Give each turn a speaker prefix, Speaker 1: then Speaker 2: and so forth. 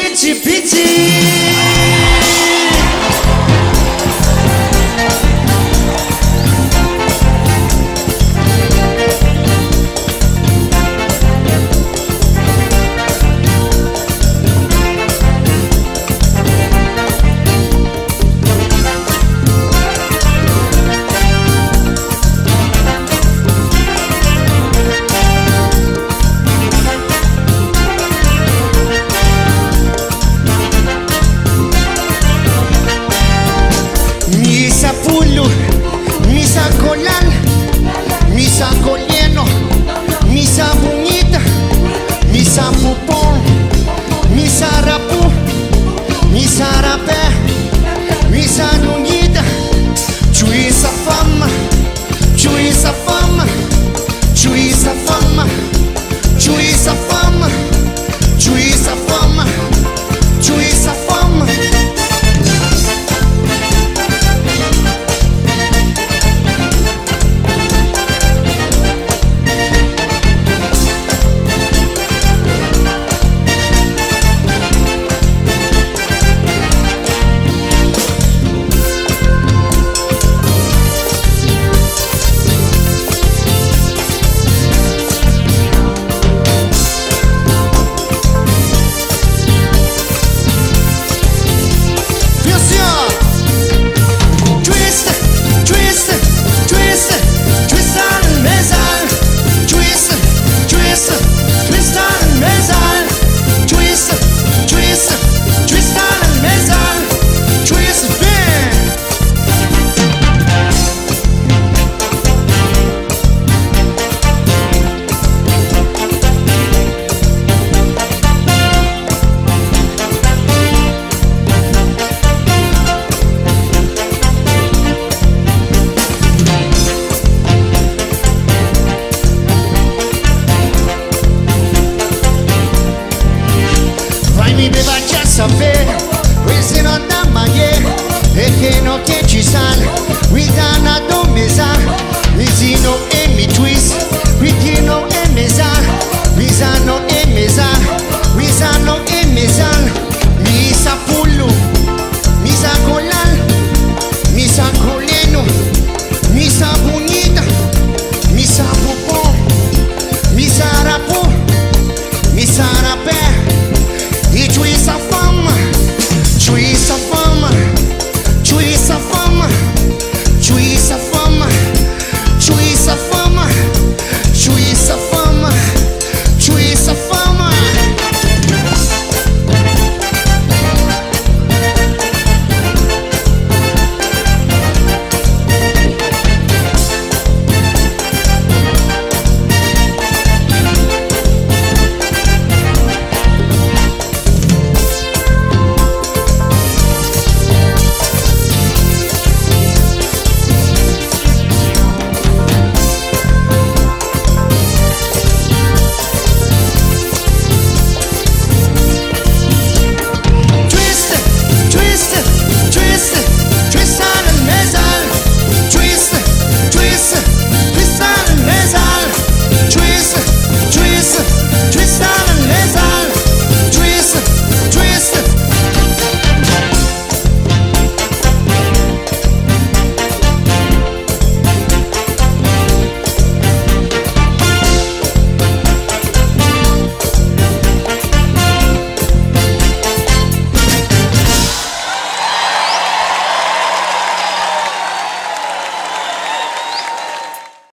Speaker 1: piti piti. Misa pulu, misa colan, misa colleno, misa bonita, misa pupón, misa rapu, misa rapé, misa bonita. Chui sa fama, chui sa fama, chui sa fama, chui sa fama, chui sa fama, chui sa fama. Mi beba già sapere, questi non da maniere, e che no che ci sanno, guidano dove sa, vicino e mi twist, vicino e mi sa, visano e mi sa, visano e